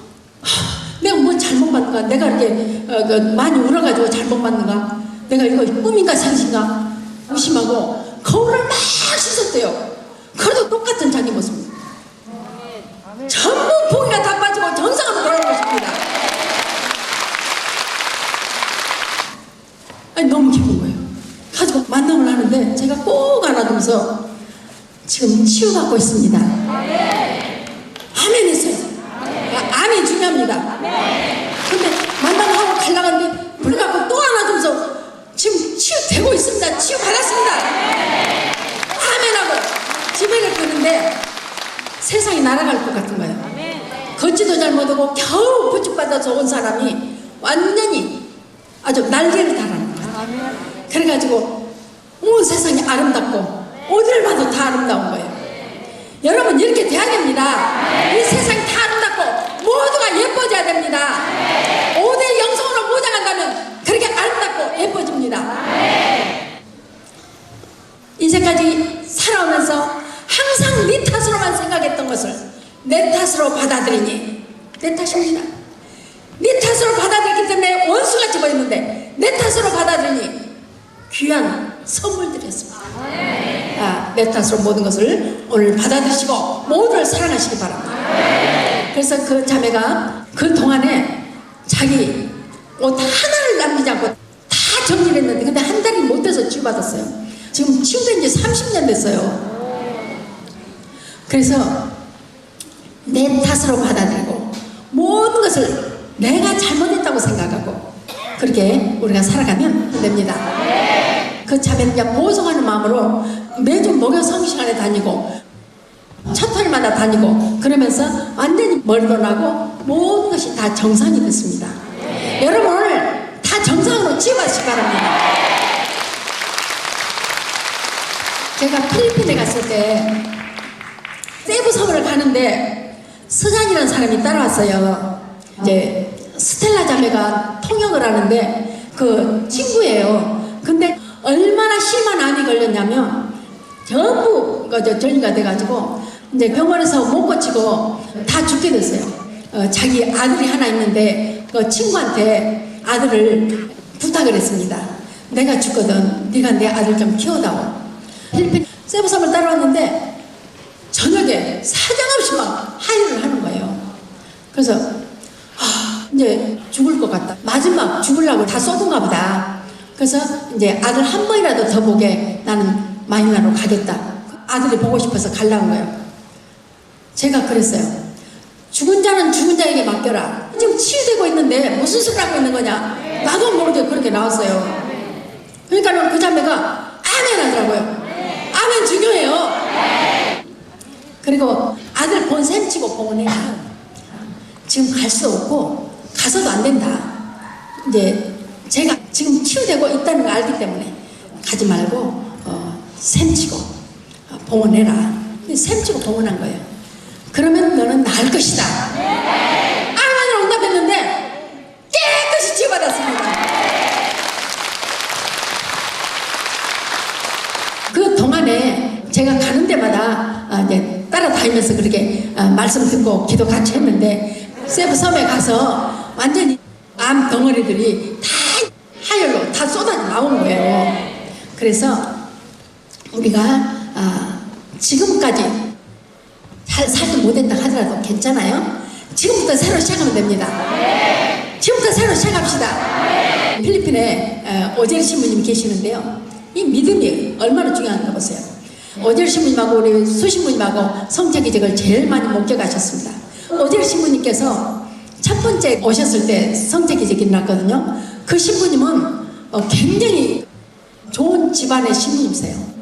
내가 뭐 잘못 봤는가, 내가 이렇게 많이 울어가지고 잘못 봤는가, 내가 이거 꿈인가 생신가 의심하고 거울을 막 씻었대요. 그래도 똑같은 자기 모습. 전부 포기가 다 빠지고 정상으로 돌아온 것입니다. 아니 너무 기쁜 거예요. 가지고 만남을 하는데 제가 꼭 안아두면서 지금 치유받고 있습니다. 아멘 했어요. 아멘이 중요합니다. 근데 만남하고 가려는데 불가고 또 안아주면서 지금 치유되고 있습니다. 치유받았습니다. 아멘하고 집에를 끄는데 세상이 날아갈 것 같은 거예요. 걷지도 잘 못하고 겨우 부축받아서 온 사람이 완전히 아주 날개를 달아는 거예요. 그래가지고 온 세상이 아름답고 어디를 봐도 다 아름다운 거예요. 여러분 이렇게 돼야 됩니다. 이 세상이 다 아름답고 모두가 예뻐져야 됩니다. 5대 영성으로 모장한다면 그렇게 아름답고 예뻐집니다. 인생까지 살아오면서 항상 네 탓으로만 생각했던 것을 내 탓으로 받아들이니 내 탓입니다. 네 탓으로 받아들이기 때문에 원수같이 보이는데 내 탓으로 받아들이니 귀한 선물드렸습니다. 내 탓으로 모든 것을 오늘 받아들이시고 모두를 사랑하시기 바랍니다. 그래서 그 자매가 그 동안에 자기 옷 하나를 남기지 않고 다 정리를 했는데 근데 한 달이 못 돼서 치유받았어요. 지금 치유된 지 30년 됐어요. 그래서 내 탓으로 받아들이고 모든 것을 내가 잘못했다고 생각하고 그렇게 우리가 살아가면 됩니다. 그 자매는 이제 보송하는 마음으로 매주 목요 성시간에 다니고 첫 토요일마다 다니고 그러면서 완전히 머리도 나고 모든 것이 다 정상이 됐습니다. 여러분 오늘 다 정상으로 치유하시기 바랍니다. 제가 필리핀에 갔을 때 세부 섬을 가는데 서잔이라는 사람이 따라왔어요. 이제 스텔라 자매가 통역을 하는데 그 친구예요. 근데 얼마나 심한 암이 걸렸냐면 전부 전이가 돼가지고 이제 병원에서 못 고치고 다 죽게 됐어요. 자기 아들이 하나 있는데 그 친구한테 아들을 부탁을 했습니다. 내가 죽거든. 네가 내 아들 좀 키워다오. 필리핀 세부 섬을 따라왔는데 저녁에 사정없이 막 하이를 하는 거예요. 그래서 이제 죽을 것 같다. 마지막 죽으려고 다 쏟은가 보다. 그래서 이제 아들 한 번이라도 더 보게 나는 마닐라로 가겠다. 아들이 보고 싶어서 가려는 거예요. 제가 그랬어요. 죽은 자는 죽은 자에게 맡겨라. 지금 치유되고 있는데 무슨 소리 하고 있는 거냐. 나도 모르게 그렇게 나왔어요. 그러니까 그 자매가 아멘 하더라고요. 아멘 중요해요. 그리고 아들 본 셈 치고 봉헌해라. 지금 갈 수 없고 가서도 안 된다. 이제 제가 지금 치유되고 있다는 걸 알기 때문에 가지 말고 셈 치고 봉헌해라. 셈 치고 봉헌한 거예요. 그러면 너는 나을 것이다. 아멘을 응답했는데 깨끗이 치유받았습니다. 그 동안에 제가 가는 데마다 이제 따라다니면서 그렇게 말씀 듣고 기도 같이 했는데 세부 섬에 가서 완전히 암 덩어리들이 다 하열로 다 쏟아져 나오는 거예요. 그래서 우리가 지금까지 잘 살지 못했다 하더라도 괜찮아요. 지금부터 새로 시작하면 됩니다. 지금부터 새로 시작합시다. 필리핀에 오젤 신부님이 계시는데요. 이 믿음이 얼마나 중요한가 보세요. 오젤 신부님하고 우리 수 신부님하고 성자기적을 제일 많이 목격하셨습니다. 오젤 신부님께서 첫 번째 오셨을 때 성자기적이 일어났거든요. 그 신부님은 굉장히 좋은 집안의 신부님이세요.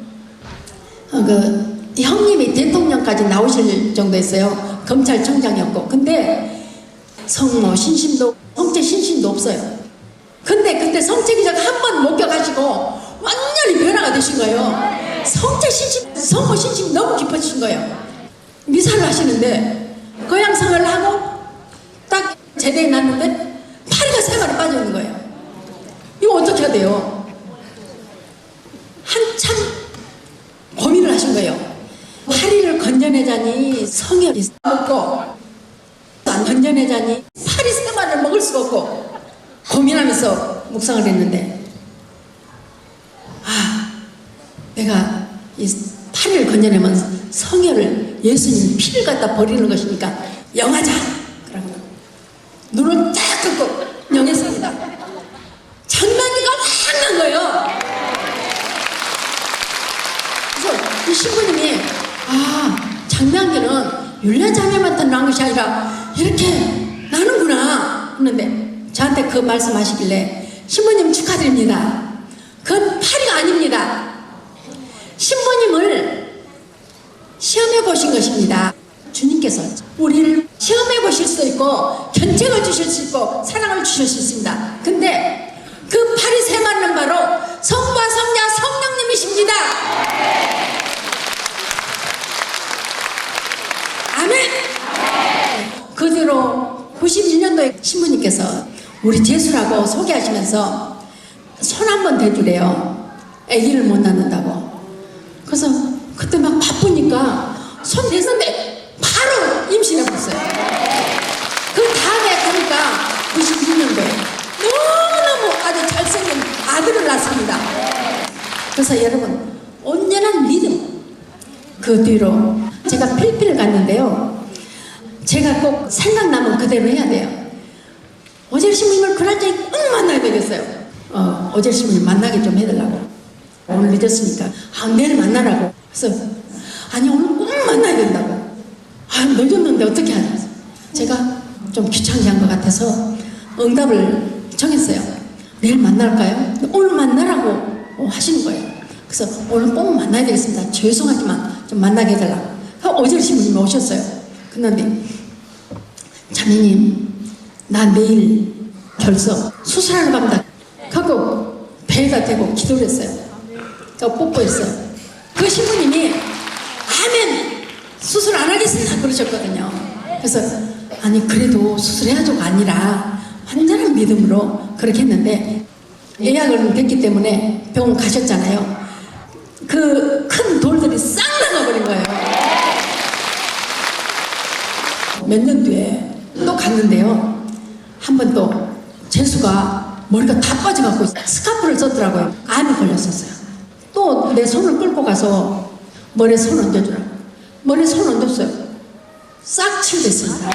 그 형님이 대통령까지 나오실 정도였어요. 검찰총장이었고. 근데 성모 신심도 성체 신심도 없어요. 근데 그때 성체기적 한 번 목격하시고 완전히 변화가 되신 거예요. 성체 신심, 성모 신심이 너무 깊어지신 거예요. 미사를 하시는데 거양상을 하고 딱 제대에 났는데 파리가 3마리 빠져 있는 거예요. 이거 어떻게 해야 돼요? 한참 고민을 하신 거예요. 파리를 건져내자니 성혈이 먹고 안 건져내자니 파리 3마리를 먹을 수가 없고 고민하면서 묵상을 했는데 내가 이 파리를 건져내면 성혈을 예수님 피를 갖다 버리는 것이니까 영하자. 그러고 눈을 딱 감고 영했습니다. 장난기가 확 난 거예요. 그래서 이 신부님이 장난기는 율례자매한테 난 것이 아니라 이렇게 나는구나 했는데 저한테 그 말씀하시길래 신부님 축하드립니다. 그건 파리가 아닙니다. 신부님을 시험해 보신 것입니다. 주님께서 우리를 시험해 보실 수 있고 견책을 주실 수 있고 사랑을 주실 수 있습니다. 근데 그 파리 3마리는 바로 성부와 성자 성령님이십니다. 아멘. 그 뒤로 91년도에 신부님께서 우리 제수라고 소개하시면서 손 한번 대주래요. 아기를 못 낳는다고. 그래서 그때 막 바쁘니까 손 대는데 바로 임신해 버렸어요. 그 다음에 보니까 91년도에 너무너무 아주 잘생긴 아들을 낳습니다. 그래서 여러분 온전한 믿음. 그 뒤로 제가 필리핀을 갔는데요. 제가 꼭 생각나면 그대로 해야 돼요. 오젤 신부님을 그날짜리 꼭 만나야 되겠어요. 오젤 신부님 만나게 좀 해달라고. 오늘 늦었으니까 내일 만나라고. 그래서 아니 오늘 꼭 만나야 된다고. 늦었는데 어떻게 하냐. 제가 좀 귀찮게 한 것 같아서 응답을 정했어요. 내일 만날까요? 오늘 만나라고 하시는 거예요. 그래서 오늘 꼭 만나야 되겠습니다. 죄송하지만 좀 만나게 해달라고. 오젤 신부님이 오셨어요. 그런데 자매님 나 내일 벌써 수술하러 갑니다. 하고 배에다 대고 기도를 했어요. 그러니까 뽀뽀했어요. 그 신부님이 아멘 수술 안 하겠습니다 그러셨거든요. 그래서 아니 그래도 수술해야죠가 아니라 완전한 믿음으로 그렇게 했는데 예약을 됐기 때문에 병원 가셨잖아요. 그 큰 돌들이 싹 나가버린 거예요. 몇 년 뒤에 또 갔는데요. 한 번 또 재수가 머리가 다 빠져갖고 스카프를 썼더라고요. 암이 걸렸었어요. 또 내 손을 끌고 가서 머리에 손 얹어주라고. 머리에 손 얹었어요. 싹 치유됐습니다.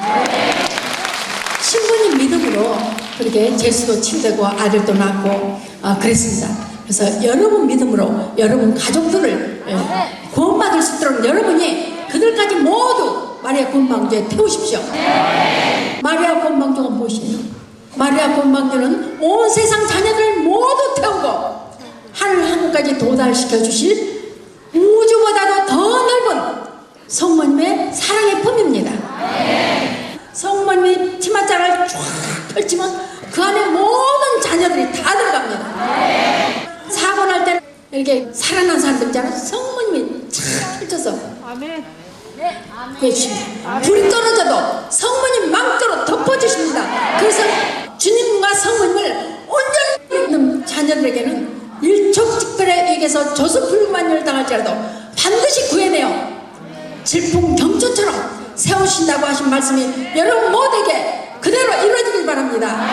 신부님 믿음으로 그렇게 재수도 치유되고 아들도 낳고 그랬습니다. 그래서 여러분 믿음으로 여러분 가족들을 구원받을 수 있도록 여러분이 그들까지 모두 마리아 구원방주에 태우십시오. 마리아 구원방주가 무엇이에요? 마리아 구원방주는 온 세상 자녀들 모두 태우고 하늘 하늘까지 도달시켜 주실 우주보다도 더 넓은 성모님의 사랑의 품입니다. 성모님이 치맛자를 쫙 펼치면 그 안에 모든 자녀들이 다 들어갑니다. 사고 날 때는 이렇게 살아난 사람들 있잖아요. 성모님이 쫙 펼쳐서 해주십니다. 불이 떨어져도 성모님 망토로 덮어주십니다. 그래서 주님과 성모님을 온전히 믿는 자녀들에게는 일촉즉발에 의해서 조수불만을 당할지라도 반드시 구해내요. 질풍경초처럼 세우신다고 하신 말씀이 여러분 모두에게 그대로 이루어지길 바랍니다.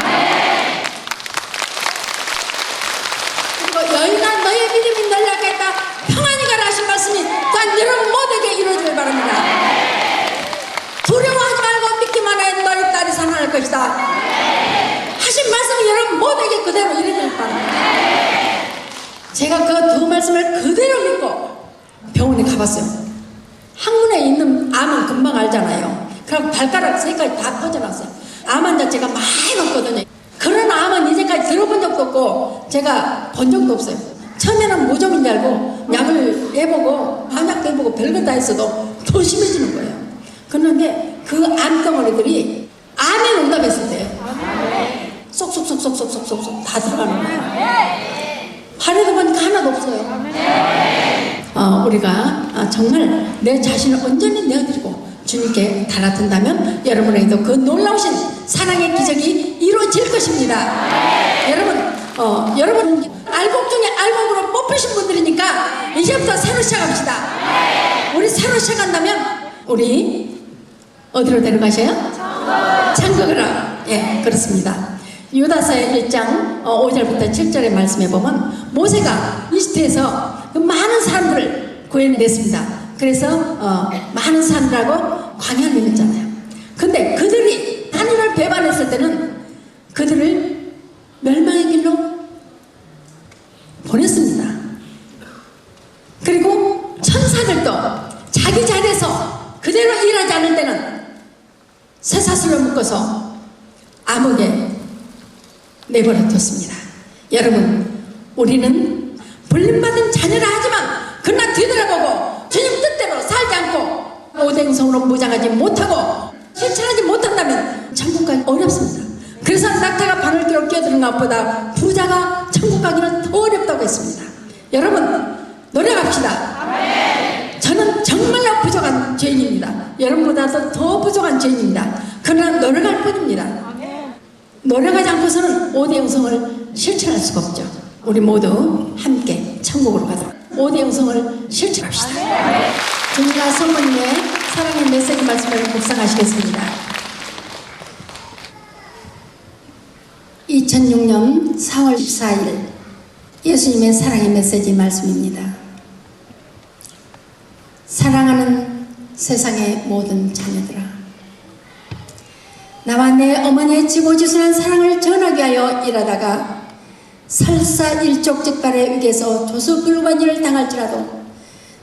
그리고 여인아 너의 믿음이 널려가겠다 평안히 가라 하신 말씀이 또한 여러분 모두에게 이루어지길 바랍니다. 두려워하지 말고 믿기만 해 너희 제가 그 두 말씀을 그대로 믿고 병원에 가봤어요. 항문에 있는 암은 금방 알잖아요. 그리고 발가락 세까지 다 퍼져나왔어요. 암 환자 제가 많이 봤거든요. 그런 암은 이제까지 들어본 적도 없고 제가 본 적도 없어요. 처음에는 무좀인 줄 알고 약을 해보고 한약도 해보고 별거 다 했어도 더 심해지는 거예요. 그런데 그 암덩어리들이 암에 응답했을 때요. 쏙쏙쏙쏙쏙쏙쏙 다 들어가는 거예요. 발에도 보니까 하나도 없어요. 우리가 정말 내 자신을 온전히 내어드리고 주님께 달아든다면 여러분에게도 그 놀라우신 사랑의 기적이 이루어질 것입니다. 여러분 알곡 중에 알곡으로 뽑히신 분들이니까 이제부터 새로 시작합시다. 우리 새로 시작한다면 우리 어디로 데려가셔요? 천국으로. 예, 그렇습니다. 유다서의 1장 5절부터 7절의 말씀에 보면 모세가 이집트에서 그 많은 사람들을 구해냈습니다. 그래서 많은 사람들하고 광야를 누렸잖아요. 근데 그들이 하나님을 배반했을 때는 그들을 멸망의 길로 보냈습니다. 그리고 천사들도 자기 자리에서 그대로 일하지 않을 때는 쇠사슬로 묶어서 암흑에 내버려뒀습니다. 여러분, 우리는 불림받은 자녀라 하지만 그러나 뒤돌아보고 주님 뜻대로 살지 않고 오뎅성으로 무장하지 못하고 실천하지 못한다면 천국 가기 어렵습니다. 그래서 낙타가 바늘귀로 끼어드는 것보다 부자가 천국 가기는 더 어렵다고 했습니다. 여러분, 노력합시다. 저는 정말로 부족한 죄인입니다. 여러분보다도 더 부족한 죄인입니다. 그러나 노력할 뿐입니다. 노력하지 않고서는 5대 영성을 실천할 수가 없죠. 우리 모두 함께 천국으로 가도록 5대 영성을 실천합시다. 주님과 성모님의 사랑의 메시지 말씀을 묵상하시겠습니다. 2006년 4월 14일 예수님의 사랑의 메시지 말씀입니다. 사랑하는 세상의 모든 자녀들아, 나와 내 어머니의 지고지순한 사랑을 전하기 위하여 일하다가 설사 일족즉발의 위기에서 조수불관일을 당할지라도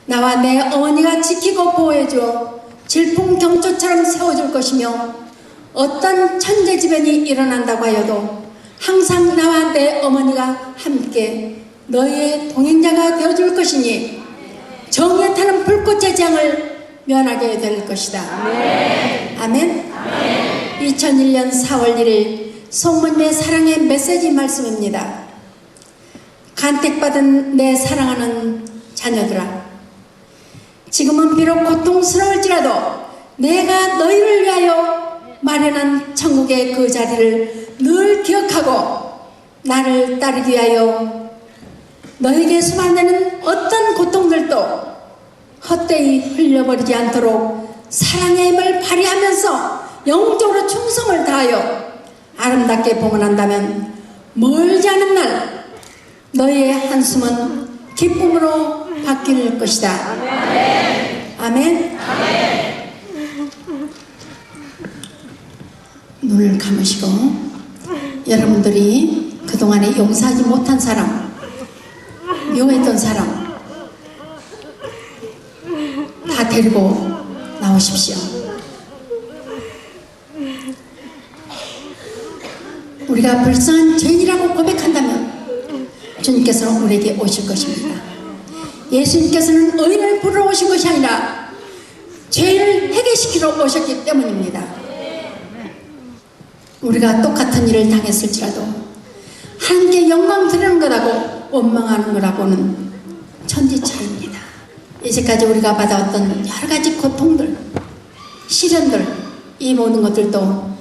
나와 내 어머니가 지키고 보호해주어 질풍경초처럼 세워줄 것이며 어떤 천재지변이 일어난다고 하여도 항상 나와 내 어머니가 함께 너희의 동행자가 되어줄 것이니 정의에 타는 불꽃의 재앙을 면하게 될 것이다. 아멘. 2001년 4월 1일 성모님의 사랑의 메시지 말씀입니다. 간택받은 내 사랑하는 자녀들아, 지금은 비록 고통스러울지라도 내가 너희를 위하여 마련한 천국의 그 자리를 늘 기억하고 나를 따르기 위하여 너에게 수반되는 어떤 고통들도 헛되이 흘려버리지 않도록 사랑의 힘을 발휘하면서 영적으로 충성을 다하여 아름답게 봉헌한다면 멀지 않은 날 너희의 한숨은 기쁨으로 바뀔 것이다. 아멘. 눈을 감으시고 여러분들이 그동안에 용서하지 못한 사람, 미워했던 사람 다 데리고 나오십시오. 우리가 불쌍한 죄인이라고 고백한다면 주님께서는 우리에게 오실 것입니다. 예수님께서는 의인을 부르러 오신 것이 아니라 죄를 해결시키러 오셨기 때문입니다. 우리가 똑같은 일을 당했을지라도 하나님께 영광 드리는 것하고 원망하는 것하고는 천지 차이입니다. 이제까지 우리가 받아왔던 여러 가지 고통들, 시련들, 이 모든 것들도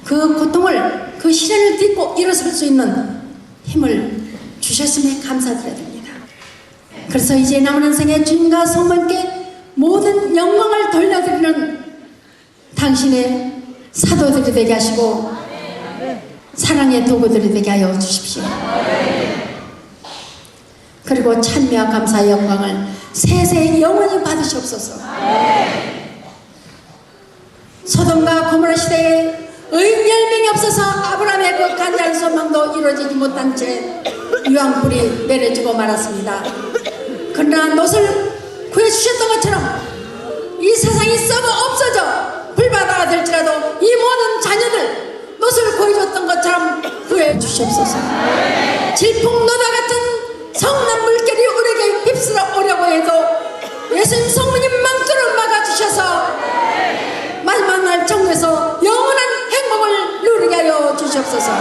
그 고통을, 그 시련을 딛고 일어설 수 있는 힘을 주셨음에 감사드려야 됩니다. 그래서 이제 남은 인생의 주님과 성모님께 모든 영광을 돌려드리는 당신의 사도들이 되게 하시고 사랑의 도구들이 되게 하여 주십시오. 그리고 찬미와 감사의 영광을 세세 영원히 받으시옵소서. 소돔과 고모라 시대에 의인 10명이 없어서 아브라함의 그 간절한 소망도 이루어지지 못한 채 유황불이 내려지고 말았습니다. 그러나 놋을 구해주셨던 것처럼 이 세상이 썩어 없어져 불바다가 될지라도 이 모든 자녀들 놋을 구해줬던 것처럼 구해주시옵소서. 질풍노다 같은 성난 물결이 우리에게 휩쓸어 오려고 해도 예수님 성모님 망조를 막아주셔서 마지막 날 천국에서 영원한 행복을 누리게 하여 주시옵소서.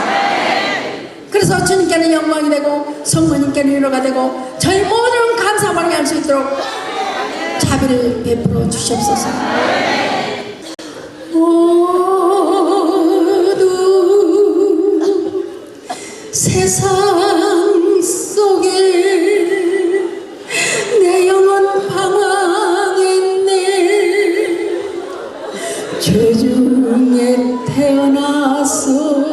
그래서 주님께는 영광이 되고 성모님께는 위로가 되고 저희 모두는 감사하게 할 수 있도록 자비를 베풀어 주시옵소서. 모두 세상 속에 내 영혼 방황했네. 죄 중에 태어나서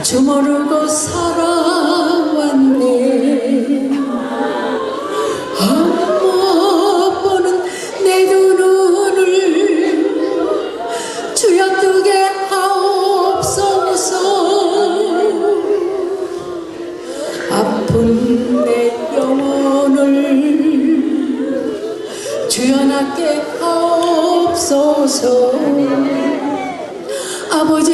주 모르고 살아왔네. 못 보는 내 두 눈을 주여 뜨게 하옵소서. 아픈 내 영혼을 주여 낫게 하옵소서. 아버지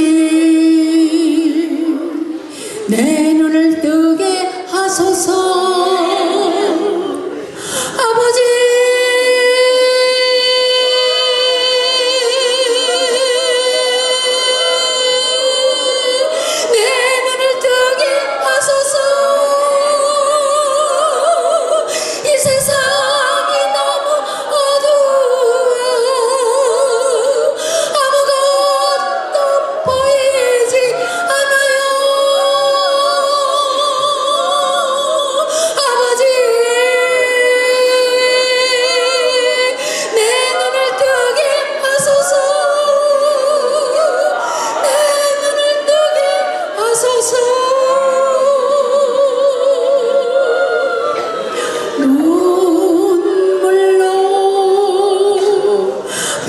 내 눈을 뜨게 하소서. 아버지 내 눈을 뜨게 하소서. 이 세상이 너무 어두워 아무것도 보이지 않아요. 아버지 내 눈을 뜨게 하소서. 내 눈을 뜨게 하소서. 눈물로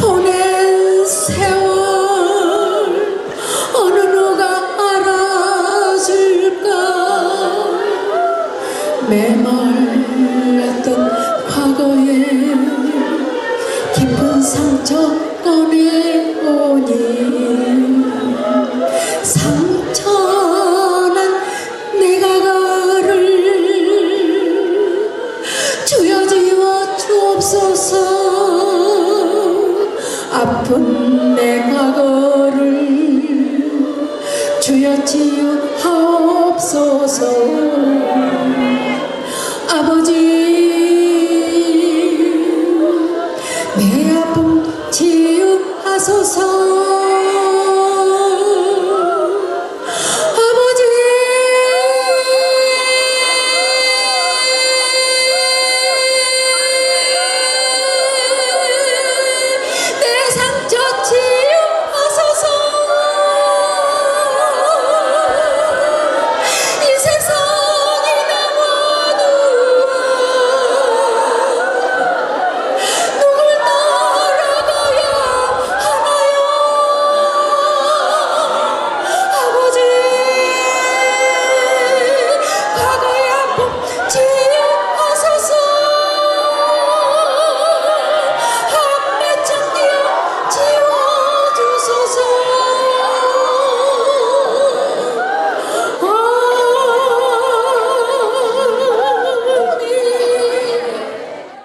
보낸 세월 어느 누가 알아줄까. 메말랐던 과거에 깊은 상처 꺼내오니 상처난 내 과거를 주여 지워 주옵소서. 아픈 내 과거를 주여 지우하옵소서. 아버지